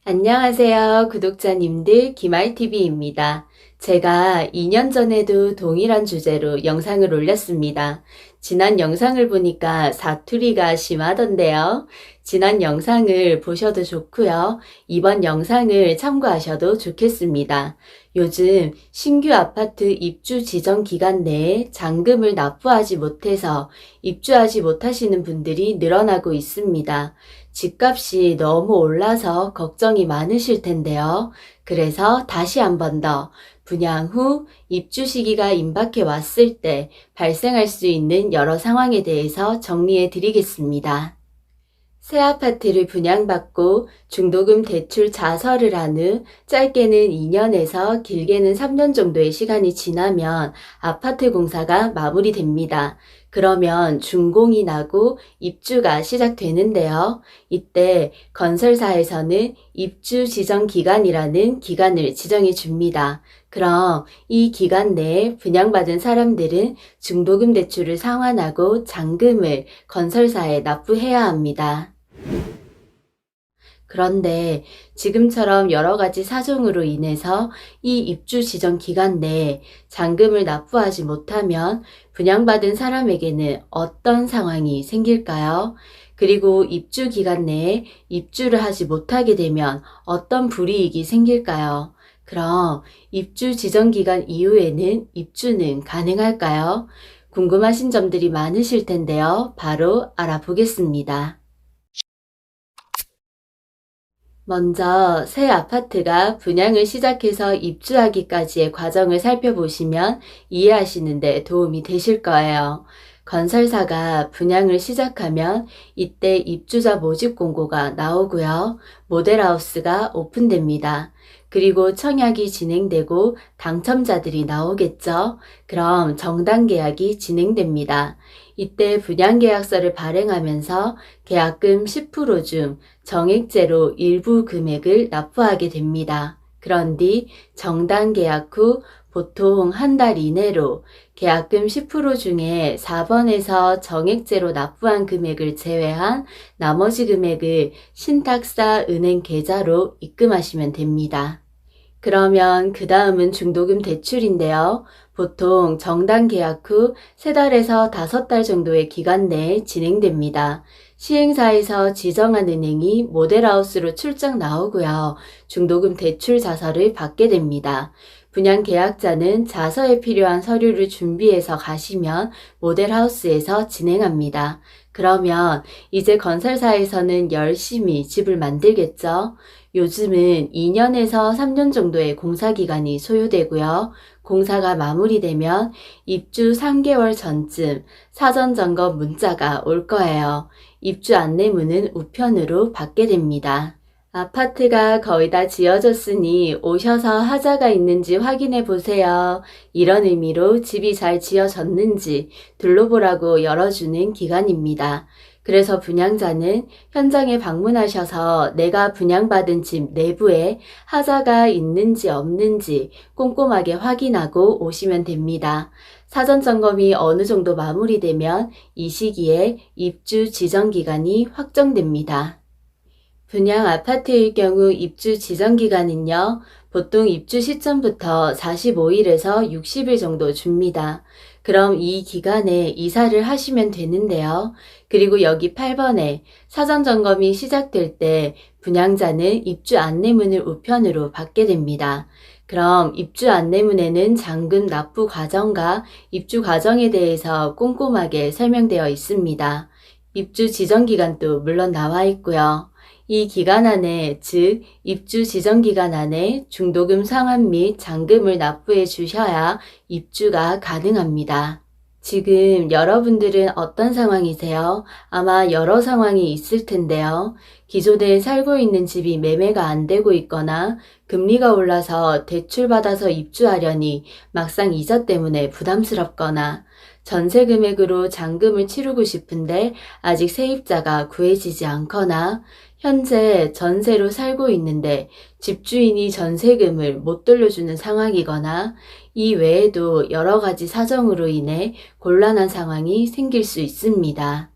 안녕하세요, 구독자님들. 김알TV입니다. 제가 2년 전에도 동일한 주제로 영상을 올렸습니다. 지난 영상을 보니까 사투리가 심하던데요. 지난 영상을 보셔도 좋고요. 이번 영상을 참고하셔도 좋겠습니다. 요즘 신규 아파트 입주 지정 기간 내에 잔금을 납부하지 못해서 입주하지 못하시는 분들이 늘어나고 있습니다. 집값이 너무 올라서 걱정이 많으실 텐데요. 그래서 다시 한 번 더 분양 후 입주 시기가 임박해 왔을 때 발생할 수 있는 여러 상황에 대해서 정리해 드리겠습니다. 새 아파트를 분양받고 중도금 대출 자설을 한 후 짧게는 2년에서 길게는 3년 정도의 시간이 지나면 아파트 공사가 마무리됩니다. 그러면 준공이 나고 입주가 시작되는데요. 이때 건설사에서는 입주 지정 기간이라는 기간을 지정해 줍니다. 그럼 이 기간 내에 분양받은 사람들은 중도금 대출을 상환하고 잔금을 건설사에 납부해야 합니다. 그런데 지금처럼 여러 가지 사정으로 인해서 이 입주 지정 기간 내에 잔금을 납부하지 못하면 분양받은 사람에게는 어떤 상황이 생길까요? 그리고 입주 기간 내에 입주를 하지 못하게 되면 어떤 불이익이 생길까요? 그럼 입주 지정 기간 이후에는 입주는 가능할까요? 궁금하신 점들이 많으실 텐데요. 바로 알아보겠습니다. 먼저 새 아파트가 분양을 시작해서 입주하기까지의 과정을 살펴보시면 이해하시는 데 도움이 되실 거예요. 건설사가 분양을 시작하면 이때 입주자 모집 공고가 나오고요. 모델하우스가 오픈됩니다. 그리고 청약이 진행되고 당첨자들이 나오겠죠. 그럼 정당 계약이 진행됩니다. 이때 분양계약서를 발행하면서 계약금 10% 중 정액제로 일부 금액을 납부하게 됩니다. 그런 뒤 정당 계약 후 보통 한 달 이내로 계약금 10% 중에 4번에서 정액제로 납부한 금액을 제외한 나머지 금액을 신탁사 은행 계좌로 입금하시면 됩니다. 그러면 그 다음은 중도금 대출인데요. 보통 정당 계약 후 3달에서 5달 정도의 기간 내에 진행됩니다. 시행사에서 지정한 은행이 모델하우스로 출장 나오고요. 중도금 대출 자서를 받게 됩니다. 분양 계약자는 자서에 필요한 서류를 준비해서 가시면 모델하우스에서 진행합니다. 그러면 이제 건설사에서는 열심히 집을 만들겠죠. 요즘은 2년에서 3년 정도의 공사 기간이 소요되고요. 공사가 마무리되면 입주 3개월 전쯤 사전 점검 문자가 올 거예요. 입주 안내문은 우편으로 받게 됩니다. 아파트가 거의 다 지어졌으니 오셔서 하자가 있는지 확인해 보세요. 이런 의미로 집이 잘 지어졌는지 둘러보라고 열어주는 기간입니다. 그래서 분양자는 현장에 방문하셔서 내가 분양받은 집 내부에 하자가 있는지 없는지 꼼꼼하게 확인하고 오시면 됩니다. 사전 점검이 어느 정도 마무리되면 이 시기에 입주 지정 기간이 확정됩니다. 분양 아파트일 경우 입주 지정 기간은요, 보통 입주 시점부터 45일에서 60일 정도 줍니다. 그럼 이 기간에 이사를 하시면 되는데요. 그리고 여기 8번에 사전 점검이 시작될 때 분양자는 입주 안내문을 우편으로 받게 됩니다. 그럼 입주 안내문에는 잔금 납부 과정과 입주 과정에 대해서 꼼꼼하게 설명되어 있습니다. 입주 지정 기간도 물론 나와 있고요. 이 기간 안에, 즉 입주 지정 기간 안에 중도금 상환 및 잔금을 납부해 주셔야 입주가 가능합니다. 지금 여러분들은 어떤 상황이세요? 아마 여러 상황이 있을 텐데요. 기존에 살고 있는 집이 매매가 안 되고 있거나 금리가 올라서 대출받아서 입주하려니 막상 이자 때문에 부담스럽거나 전세 금액으로 잔금을 치르고 싶은데 아직 세입자가 구해지지 않거나 현재 전세로 살고 있는데 집주인이 전세금을 못 돌려주는 상황이거나 이 외에도 여러 가지 사정으로 인해 곤란한 상황이 생길 수 있습니다.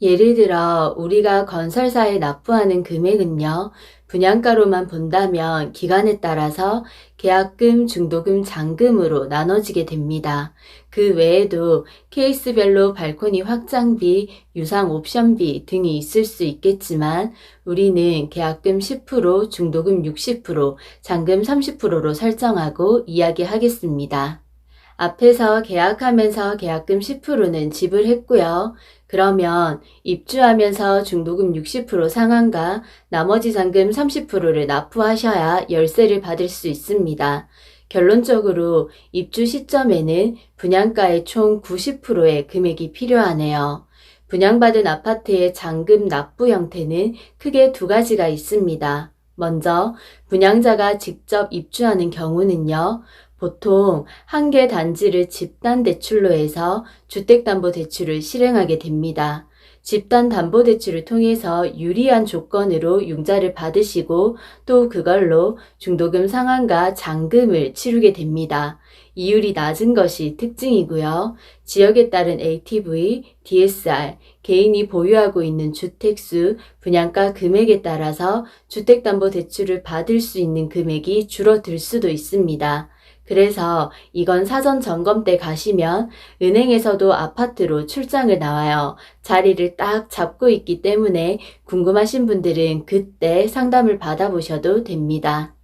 예를 들어 우리가 건설사에 납부하는 금액은요, 분양가로만 본다면 기간에 따라서 계약금, 중도금, 잔금으로 나눠지게 됩니다. 그 외에도 케이스별로 발코니 확장비, 유상 옵션비 등이 있을 수 있겠지만 우리는 계약금 10%, 중도금 60%, 잔금 30%로 설정하고 이야기하겠습니다. 앞에서 계약하면서 계약금 10%는 지불했고요. 그러면 입주하면서 중도금 60% 상환과 나머지 잔금 30%를 납부하셔야 열세를 받을 수 있습니다. 결론적으로 입주 시점에는 분양가의 총 90%의 금액이 필요하네요. 분양받은 아파트의 잔금 납부 형태는 크게 두 가지가 있습니다. 먼저 분양자가 직접 입주하는 경우는요, 보통 한 개 단지를 집단대출로 해서 주택담보대출을 실행하게 됩니다. 집단담보대출을 통해서 유리한 조건으로 융자를 받으시고 또 그걸로 중도금 상환과 잔금을 치르게 됩니다. 이율이 낮은 것이 특징이고요. 지역에 따른 LTV, DSR, 개인이 보유하고 있는 주택수, 분양가 금액에 따라서 주택담보대출을 받을 수 있는 금액이 줄어들 수도 있습니다. 그래서 이건 사전 점검 때 가시면 은행에서도 아파트로 출장을 나와요. 자리를 딱 잡고 있기 때문에 궁금하신 분들은 그때 상담을 받아보셔도 됩니다.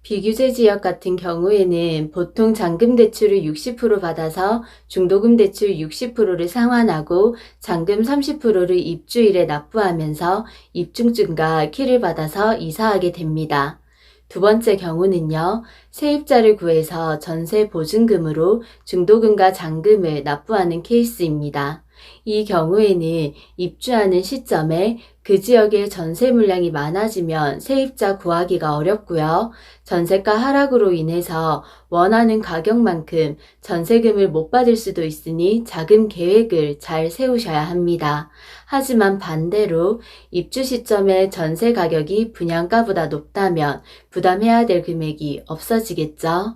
비규제 지역 같은 경우에는 보통 잔금 대출을 60% 받아서 중도금 대출 60%를 상환하고 잔금 30%를 입주일에 납부하면서 입주증과 키를 받아서 이사하게 됩니다. 두 번째 경우는요, 세입자를 구해서 전세 보증금으로 중도금과 잔금을 납부하는 케이스입니다. 이 경우에는 입주하는 시점에 그 지역의 전세 물량이 많아지면 세입자 구하기가 어렵고요. 전세가 하락으로 인해서 원하는 가격만큼 전세금을 못 받을 수도 있으니 자금 계획을 잘 세우셔야 합니다. 하지만 반대로 입주 시점에 전세 가격이 분양가보다 높다면 부담해야 될 금액이 없어지겠죠.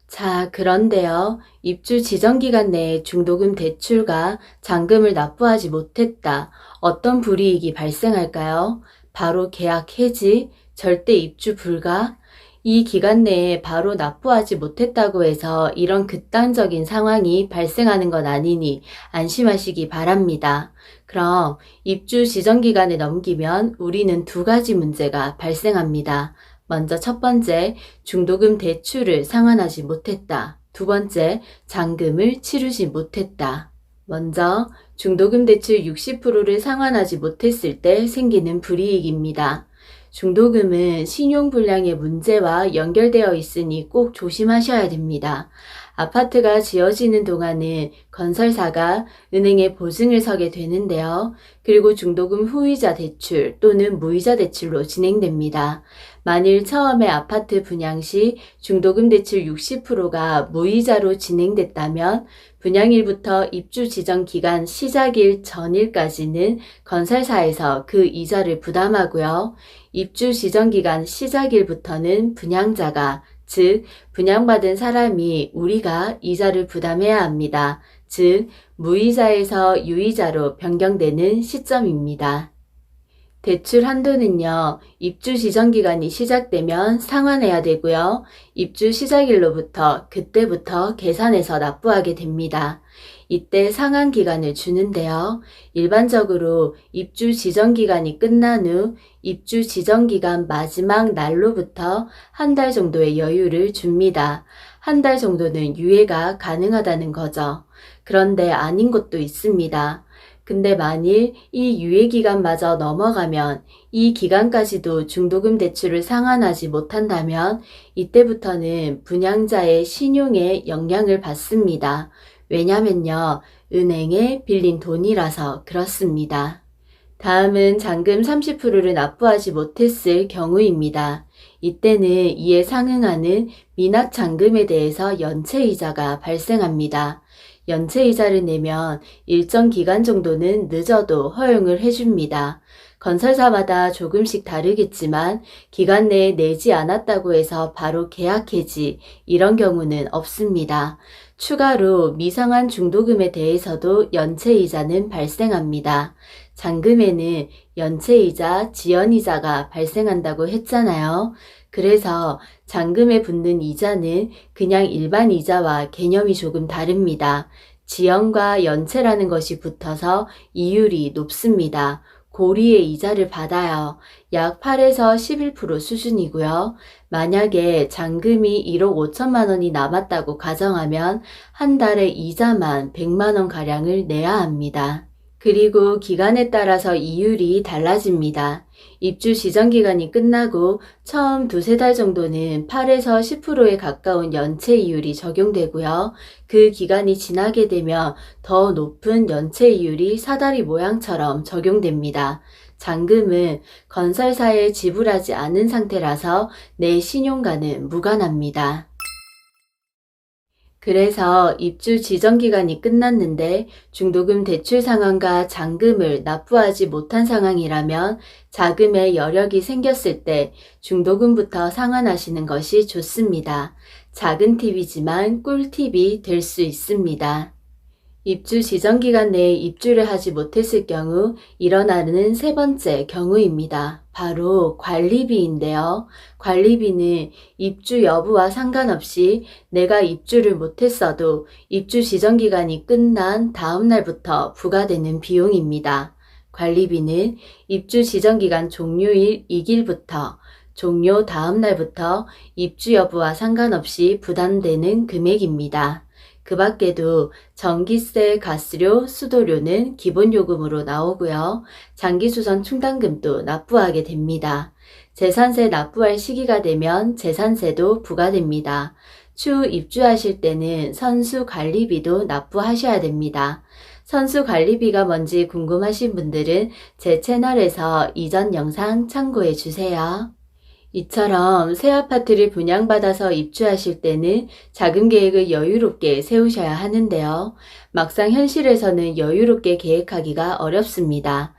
자, 그런데요. 입주 지정기간 내에 중도금 대출과 잔금을 납부하지 못했다. 어떤 불이익이 발생할까요? 바로 계약 해지, 절대 입주 불가. 이 기간 내에 바로 납부하지 못했다고 해서 이런 극단적인 상황이 발생하는 건 아니니 안심하시기 바랍니다. 그럼 입주 지정기간을 넘기면 우리는 두 가지 문제가 발생합니다. 먼저 첫 번째, 중도금 대출을 상환하지 못했다. 두 번째, 잔금을 치르지 못했다. 먼저 중도금 대출 60%를 상환하지 못했을 때 생기는 불이익입니다. 중도금은 신용불량의 문제와 연결되어 있으니 꼭 조심하셔야 됩니다. 아파트가 지어지는 동안은 건설사가 은행에 보증을 서게 되는데요. 그리고 중도금 후이자 대출 또는 무이자 대출로 진행됩니다. 만일 처음에 아파트 분양 시 중도금 대출 60%가 무이자로 진행됐다면 분양일부터 입주 지정 기간 시작일 전일까지는 건설사에서 그 이자를 부담하고요. 입주 지정 기간 시작일부터는 분양자가, 즉 분양받은 사람이 우리가 이자를 부담해야 합니다. 즉 무이자에서 유이자로 변경되는 시점입니다. 대출 한도는요, 입주 지정 기간이 시작되면 상환해야 되고요. 입주 시작일로부터 그때부터 계산해서 납부하게 됩니다. 이때 상환 기간을 주는데요. 일반적으로 입주 지정 기간이 끝난 후 입주 지정 기간 마지막 날로부터 한 달 정도의 여유를 줍니다. 한 달 정도는 유예가 가능하다는 거죠. 그런데 아닌 곳도 있습니다. 근데 만일 이 유예기간마저 넘어가면 이 기간까지도 중도금 대출을 상환하지 못한다면 이때부터는 분양자의 신용에 영향을 받습니다. 왜냐면요, 은행에 빌린 돈이라서 그렇습니다. 다음은 잔금 30%를 납부하지 못했을 경우입니다. 이때는 이에 상응하는 미납 잔금에 대해서 연체이자가 발생합니다. 연체이자를 내면 일정 기간 정도는 늦어도 허용을 해줍니다. 건설사마다 조금씩 다르겠지만 기간 내에 내지 않았다고 해서 바로 계약 해지 이런 경우는 없습니다. 추가로 미상환 중도금에 대해서도 연체이자는 발생합니다. 잔금에는 연체이자, 지연이자가 발생한다고 했잖아요. 그래서 잔금에 붙는 이자는 그냥 일반 이자와 개념이 조금 다릅니다. 지연과 연체라는 것이 붙어서 이율이 높습니다. 고리의 이자를 받아요. 약 8에서 11% 수준이고요. 만약에 잔금이 1억 5천만 원이 남았다고 가정하면 한 달에 이자만 100만 원 가량을 내야 합니다. 그리고 기간에 따라서 이율이 달라집니다. 입주 지정기간이 끝나고 처음 두세 달 정도는 8에서 10%에 가까운 연체 이율이 적용되고요. 그 기간이 지나게 되면 더 높은 연체 이율이 사다리 모양처럼 적용됩니다. 잔금은 건설사에 지불하지 않은 상태라서 내 신용과는 무관합니다. 그래서 입주 지정기간이 끝났는데 중도금 대출 상환과 잔금을 납부하지 못한 상황이라면 자금에 여력이 생겼을 때 중도금부터 상환하시는 것이 좋습니다. 작은 팁이지만 꿀팁이 될 수 있습니다. 입주 지정기간 내에 입주를 하지 못했을 경우 일어나는 세 번째 경우입니다. 바로 관리비인데요. 관리비는 입주 여부와 상관없이 내가 입주를 못했어도 입주 지정기간이 끝난 다음 날부터 부과되는 비용입니다. 관리비는 입주 지정기간 종료일 2일부터 종료 다음 날부터 입주 여부와 상관없이 부담되는 금액입니다. 그 밖에도 전기세, 가스료, 수도료는 기본요금으로 나오고요. 장기수선 충당금도 납부하게 됩니다. 재산세 납부할 시기가 되면 재산세도 부과됩니다. 추후 입주하실 때는 선수관리비도 납부하셔야 됩니다. 선수관리비가 뭔지 궁금하신 분들은 제 채널에서 이전 영상 참고해 주세요. 이처럼 새 아파트를 분양받아서 입주하실 때는 자금 계획을 여유롭게 세우셔야 하는데요. 막상 현실에서는 여유롭게 계획하기가 어렵습니다.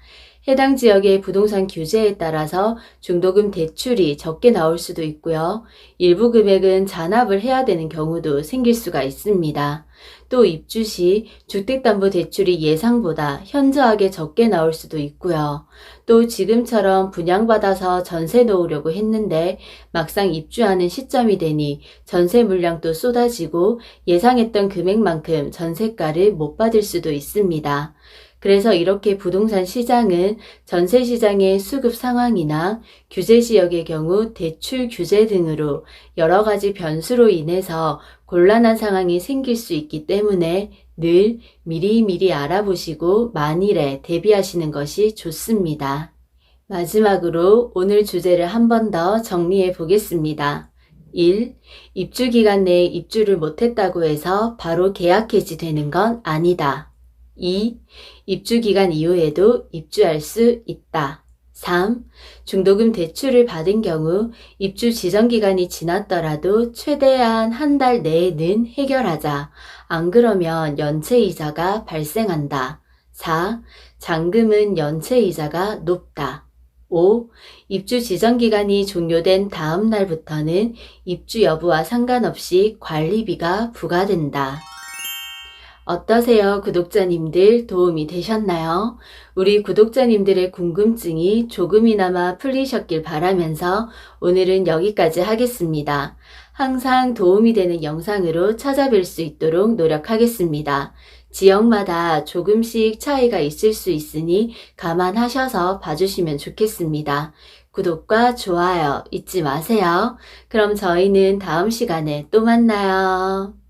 해당 지역의 부동산 규제에 따라서 중도금 대출이 적게 나올 수도 있고요. 일부 금액은 잔압을 해야 되는 경우도 생길 수가 있습니다. 또 입주 시 주택담보대출이 예상보다 현저하게 적게 나올 수도 있고요. 또 지금처럼 분양받아서 전세 놓으려고 했는데 막상 입주하는 시점이 되니 전세 물량도 쏟아지고 예상했던 금액만큼 전세가를 못 받을 수도 있습니다. 그래서 이렇게 부동산 시장은 전세 시장의 수급 상황이나 규제 지역의 경우 대출 규제 등으로 여러 가지 변수로 인해서 곤란한 상황이 생길 수 있기 때문에 늘 미리미리 알아보시고 만일에 대비하시는 것이 좋습니다. 마지막으로 오늘 주제를 한 번 더 정리해 보겠습니다. 1. 입주 기간 내에 입주를 못했다고 해서 바로 계약 해지되는 건 아니다. 2. 입주 기간 이후에도 입주할 수 있다. 3. 중도금 대출을 받은 경우 입주 지정 기간이 지났더라도 최대한 한 달 내에는 해결하자. 안 그러면 연체이자가 발생한다. 4. 잔금은 연체이자가 높다. 5. 입주 지정 기간이 종료된 다음 날부터는 입주 여부와 상관없이 관리비가 부과된다. 어떠세요, 구독자님들? 도움이 되셨나요? 우리 구독자님들의 궁금증이 조금이나마 풀리셨길 바라면서 오늘은 여기까지 하겠습니다. 항상 도움이 되는 영상으로 찾아뵐 수 있도록 노력하겠습니다. 지역마다 조금씩 차이가 있을 수 있으니 감안하셔서 봐주시면 좋겠습니다. 구독과 좋아요 잊지 마세요. 그럼 저희는 다음 시간에 또 만나요.